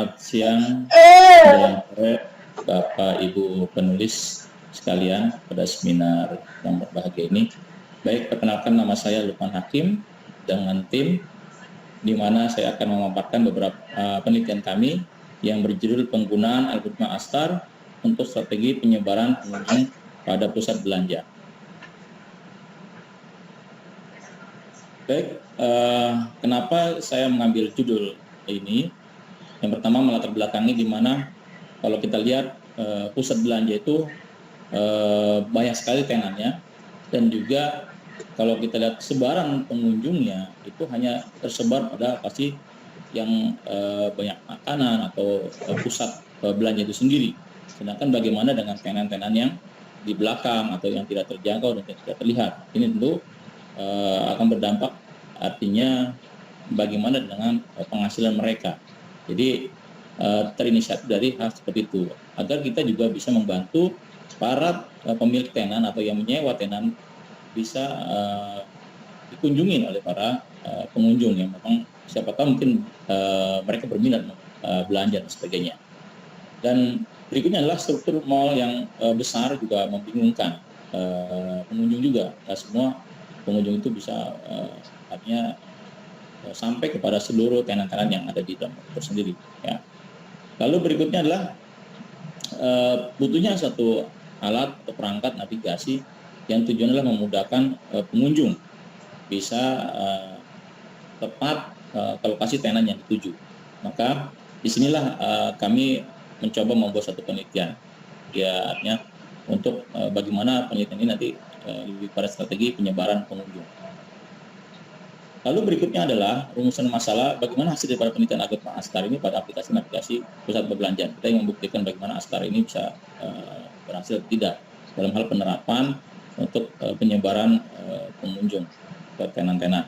Selamat siang, menjelang sore, Bapak Ibu penulis sekalian pada seminar yang berbahagia ini. Baik, perkenalkan nama saya Lukman Hakim dengan tim di mana saya akan memaparkan beberapa penelitian kami yang berjudul penggunaan algoritma Astar untuk strategi penyebaran pengunjung pada pusat belanja. Baik, kenapa saya mengambil judul ini? Yang pertama melatar belakangi di mana kalau kita lihat pusat belanja itu banyak sekali tenannya, dan juga kalau kita lihat sebaran pengunjungnya itu hanya tersebar pada pasti yang banyak makanan atau pusat belanja itu sendiri. Sedangkan bagaimana dengan tenan-tenan yang di belakang atau yang tidak terjangkau dan tidak terlihat? Ini tentu akan berdampak, artinya bagaimana dengan penghasilan mereka. Jadi terinisiatif dari hal seperti itu agar kita juga bisa membantu para pemilik tenan atau yang menyewa tenan bisa dikunjungi oleh para pengunjung yang memang siapa tahu mungkin mereka berminat belanja dan sebagainya. Dan berikutnya adalah struktur mall yang besar juga membingungkan pengunjung juga. Nah, semua pengunjung itu bisa artinya sampai kepada seluruh tenan-tenan yang ada di dalam itu sendiri. Ya. Lalu berikutnya adalah butuhnya satu alat atau perangkat navigasi yang tujuannya adalah memudahkan pengunjung bisa tepat ke lokasi tenan yang dituju. Maka disinilah kami mencoba membuat satu penelitian. Ya, artinya untuk bagaimana penelitian ini nanti lebih pada strategi penyebaran pengunjung. Lalu berikutnya adalah rumusan masalah bagaimana hasil daripada penelitian algoritma Astar ini pada aplikasi-aplikasi pusat perbelanjaan. Kita yang membuktikan bagaimana Astar ini bisa berhasil atau tidak dalam hal penerapan untuk penyebaran pengunjung ke tenan-tenan.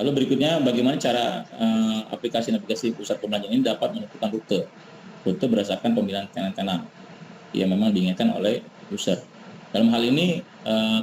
Lalu berikutnya bagaimana cara aplikasi-aplikasi pusat perbelanjaan ini dapat menentukan rute berdasarkan pemilihan tenan-tenan yang memang diinginkan oleh user. Dalam hal ini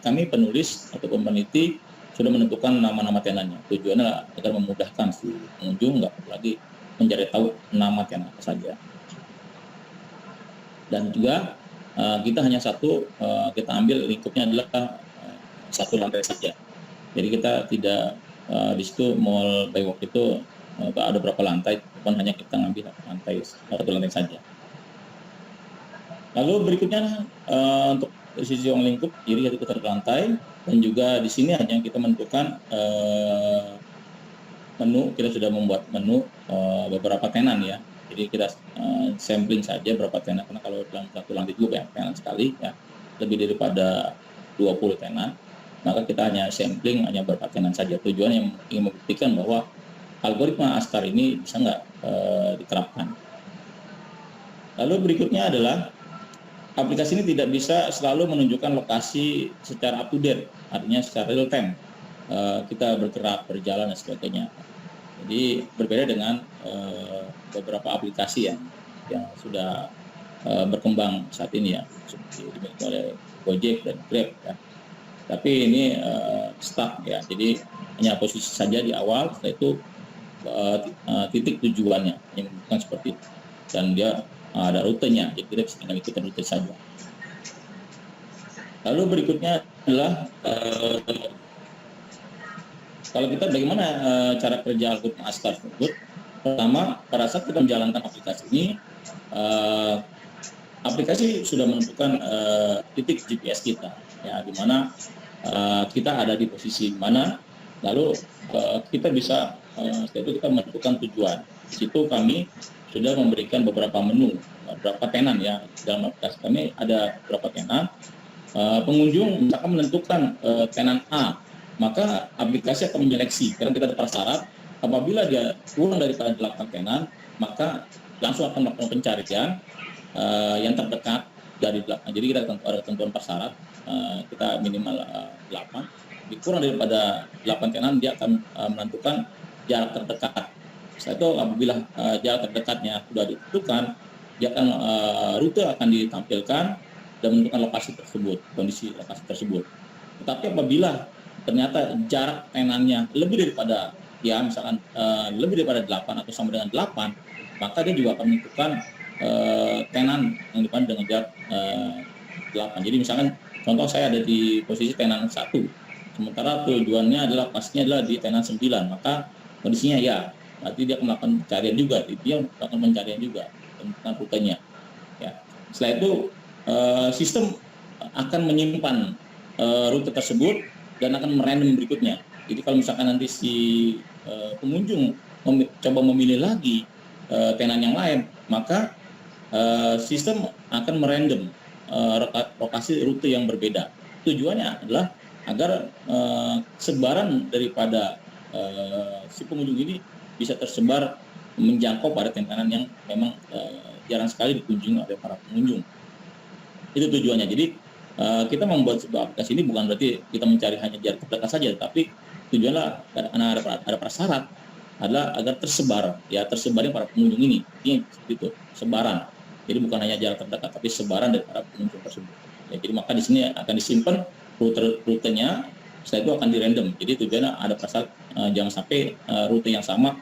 kami penulis atau peneliti sudah menentukan nama-nama tenannya. Tujuannya agar memudahkan si pengunjung nggak perlu lagi mencari tahu nama tenan apa saja. Dan juga kita hanya kita ambil lingkupnya adalah satu lantai saja. Jadi kita tidak di situ mall Bywalk itu ada berapa lantai, bukan hanya kita ngambil satu lantai saja. Lalu berikutnya untuk sisi ruang lingkup, jadi kita lantai, dan juga di sini hanya kita menentukan menu. Kita sudah membuat menu beberapa tenan ya. Jadi kita sampling saja berapa tenan, karena kalau dalam satu lantai juga banyak tenan sekali ya, lebih daripada 20 tenan. Maka kita hanya sampling hanya berapa tenan saja. Tujuan yang ingin membuktikan bahwa algoritma Astar ini bisa nggak diterapkan. Lalu berikutnya adalah aplikasi ini tidak bisa selalu menunjukkan lokasi secara up to date, artinya secara real time. Kita bergerak, berjalan dan sebagainya. Jadi berbeda dengan beberapa aplikasi yang sudah berkembang saat ini ya, seperti dimiliki oleh Gojek dan Grab ya. Tapi ini stuck ya, jadi hanya posisi saja di awal, setelah itu titik tujuannya yang bukan seperti itu, dan dia ada rutenya, jadi kita bisa tinggal ikutin rute saja. Lalu berikutnya adalah kalau kita bagaimana cara kerja algoritma Astar tersebut. Pertama, pada saat kita menjalankan aplikasi ini, aplikasi sudah menentukan titik GPS kita, ya, di mana kita ada di posisi mana. Lalu kita bisa setelah itu kita menentukan tujuan. Di situ kami sudah memberikan beberapa menu, beberapa tenan ya. Dalam aplikasi kami ada beberapa tenan. Pengunjung misalkan menentukan tenan A, maka aplikasi akan menyeleksi, karena kita ada prasyarat. Apabila dia kurang daripada 8 tenan, maka langsung akan melakukan pencarian yang terdekat dari belakang. Jadi kita ada ketentuan prasyarat, kita minimal 8. Kurang daripada 8 tenan, dia akan menentukan jarak terdekat. Setelah itu apabila jarak terdekatnya sudah ditentukan, dia akan rute akan ditampilkan dan menentukan lokasi tersebut, kondisi lokasi tersebut. Tetapi apabila ternyata jarak tenannya lebih daripada ya misalkan lebih daripada 8 atau sama dengan 8, maka dia juga akan menentukan tenan yang dipandu dengan jarak 8. Jadi misalkan contoh saya ada di posisi tenan 1, sementara tujuannya adalah pastinya adalah di tenan 9, maka kondisinya ya berarti dia akan melakukan pencarian juga, dia melakukan pencarian juga tentang rutenya ya. Setelah itu sistem akan menyimpan rute tersebut dan akan merandom berikutnya. Jadi kalau misalkan nanti si pengunjung coba memilih lagi tenan yang lain, maka sistem akan merandom lokasi rute yang berbeda. Tujuannya adalah agar sebaran daripada si pengunjung ini bisa tersebar menjangkau pada tenan yang memang jarang sekali dikunjungi oleh para pengunjung. Itu tujuannya. Jadi kita membuat sebuah aplikasi ini bukan berarti kita mencari hanya jarak terdekat saja, tapi tujuannya ada prasyarat adalah agar tersebarnya para pengunjung ini itu sebaran. Jadi bukan hanya jarak terdekat, tapi sebaran dari para pengunjung tersebut. Ya, jadi maka di sini akan disimpan rutenya, setelah itu akan dirandom. Jadi tujuannya ada prasyarat jangan sampai rute yang sama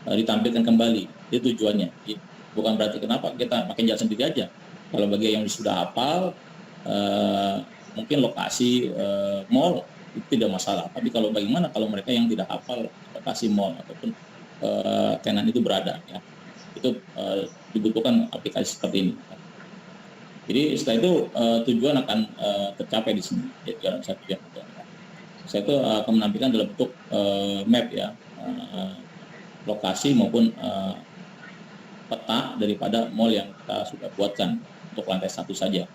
ditampilkan kembali. Itu tujuannya. Jadi, bukan berarti kenapa kita makin jalan sendiri aja. Kalau bagi yang sudah hafal, mungkin lokasi mall itu tidak masalah. Tapi kalau bagaimana kalau mereka yang tidak hafal lokasi mall ataupun tenan itu berada, ya, itu dibutuhkan aplikasi seperti ini. Jadi setelah itu tujuan akan tercapai di sini. Jadi saya itu akan menampilkan dalam bentuk map ya, lokasi maupun peta daripada mall yang kita sudah buatkan untuk lantai 1 saja.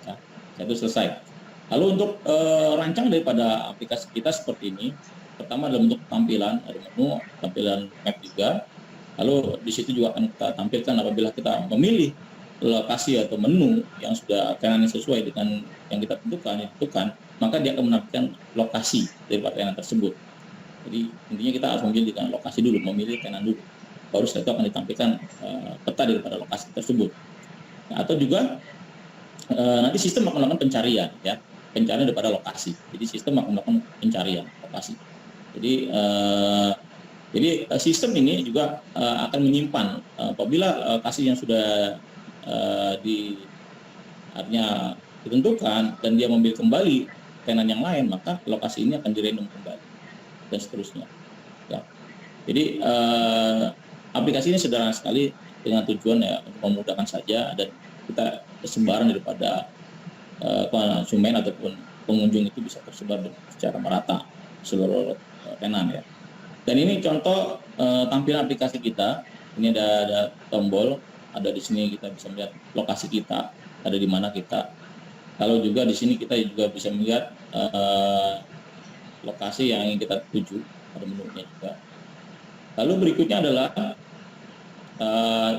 Ya, itu selesai. Lalu untuk rancang daripada aplikasi kita seperti ini, pertama dalam bentuk tampilan, ada menu, tampilan map juga. Lalu di situ juga akan kita tampilkan apabila kita memilih lokasi atau menu yang sudah tenan sesuai dengan yang kita tentukan, maka dia akan menampilkan lokasi daripada tenan tersebut. Jadi intinya kita harus memilih dengan lokasi dulu, memilih tenan dulu. Baru setelah itu akan ditampilkan peta daripada lokasi tersebut. Nah, atau juga nanti sistem akan melakukan pencarian, ya, pencarian daripada lokasi. Jadi sistem akan melakukan pencarian lokasi. Jadi sistem ini juga akan menyimpan apabila lokasi yang sudah artinya ditentukan dan dia memilih kembali tenan yang lain, maka lokasi ini akan dirandom kembali dan seterusnya. Ya. Jadi aplikasi ini sederhana sekali dengan tujuan ya untuk memudahkan saja dan kita sebaran daripada konsumen ataupun pengunjung itu bisa tersebar secara merata seluruh tenan ya. Dan ini contoh tampilan aplikasi kita. Ini ada tombol, ada di sini kita bisa melihat lokasi kita, ada di mana kita. Lalu juga di sini kita juga bisa melihat lokasi yang ingin kita tuju, ada menunya juga. Lalu berikutnya adalah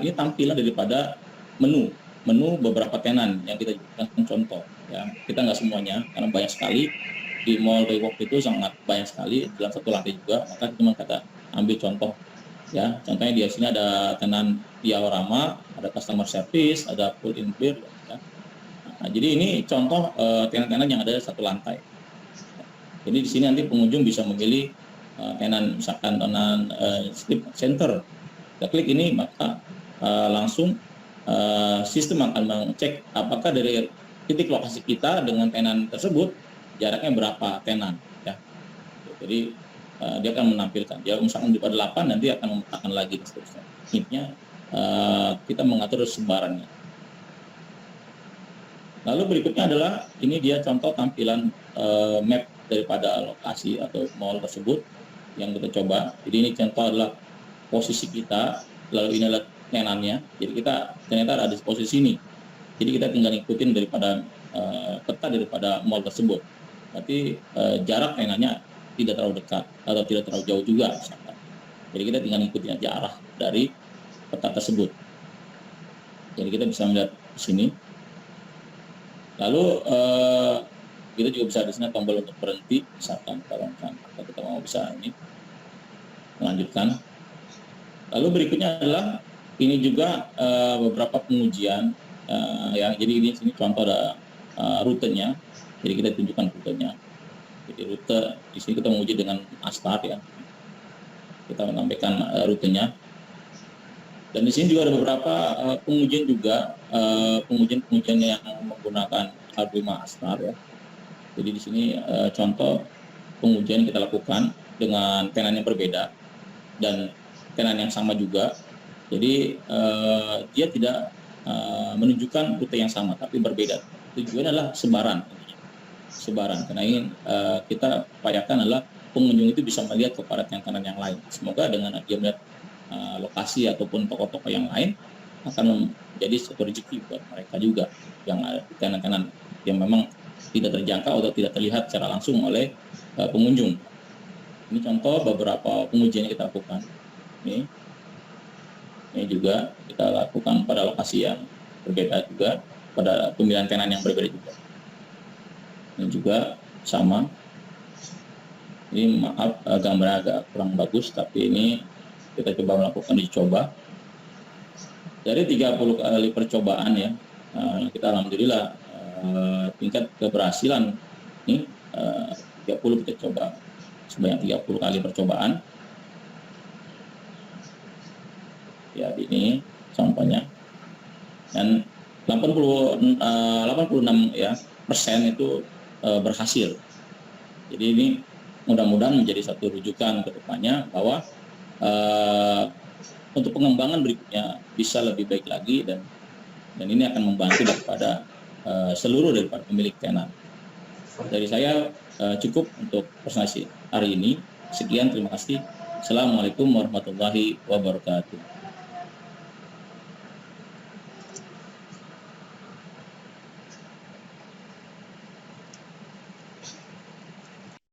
ini tampilan daripada menu beberapa tenan yang kita jadikan contoh. Ya, kita nggak semuanya karena banyak sekali. Di mall Reebok itu sangat banyak sekali dalam satu lantai juga, maka cuma kita ambil contoh ya. Contohnya di sini ada tenan diorama, ada customer service, ada pull in beer ya. Nah, jadi ini contoh tenan-tenan yang ada satu lantai. Jadi di sini nanti pengunjung bisa memilih tenan, misalkan tenan sleep center. Kita klik ini maka langsung sistem akan mengecek apakah dari titik lokasi kita dengan tenan tersebut jaraknya berapa tenan ya. Jadi dia akan menampilkan, dia misalkan di 8 nanti akan memetakan lagi dan seterusnya. Intinya kita mengatur sebarannya. Lalu berikutnya adalah ini dia contoh tampilan map daripada lokasi atau mall tersebut yang kita coba. Jadi ini contoh adalah posisi kita, lalu ini adalah tenannya. Jadi kita ternyata ada di posisi ini. Jadi kita tinggal ikutin daripada peta daripada mall tersebut. Berarti jarak tenannya tidak terlalu dekat atau tidak terlalu jauh juga misalkan. Jadi kita tinggal ikutin aja arah dari peta tersebut. Jadi kita bisa melihat di sini. Lalu kita juga bisa di sini tombol untuk berhenti, misalkan kalau kita mau bisa ini melanjutkan. Lalu berikutnya adalah ini juga beberapa pengujian ya. Jadi ini sini contoh ada rutenya. Jadi kita tunjukkan rutenya. Jadi rute di sini kita menguji dengan Astar ya. Kita menampilkan rutenya. Dan di sini juga ada beberapa pengujian juga, pengujian yang menggunakan Arduino Astar ya. Jadi di sini contoh pengujian kita lakukan dengan tenan yang berbeda dan tenan yang sama juga. Jadi dia tidak menunjukkan rute yang sama tapi berbeda. Tujuannya adalah sebaran karena ingin kita upayakan adalah pengunjung itu bisa melihat kepada tenan yang lain. Semoga dengan dia melihat lokasi ataupun toko-toko yang lain akan menjadi satu rezeki buat mereka juga yang ada di tenan-tenan yang memang tidak terjangkau atau tidak terlihat secara langsung oleh pengunjung. Ini contoh beberapa pengujian yang kita lakukan. Ini juga kita lakukan pada lokasi yang berbeda juga, pada pemilihan tenan yang berbeda juga. Ini juga sama. Ini maaf gambarnya agak kurang bagus, tapi ini kita coba melakukan uji coba. Dari 30 kali percobaan ya, kita alhamdulillah tingkat keberhasilan ini 30 kita coba sebanyak 30 kali percobaan. Ya ini contohnya. Dan 86 ya persen itu berhasil. Jadi ini mudah-mudahan menjadi satu rujukan ke depannya bahwa untuk pengembangan berikutnya bisa lebih baik lagi dan ini akan membantu daripada seluruh daripada pemilik tenan. Dari saya cukup untuk presentasi hari ini. Sekian, terima kasih. Assalamualaikum warahmatullahi wabarakatuh.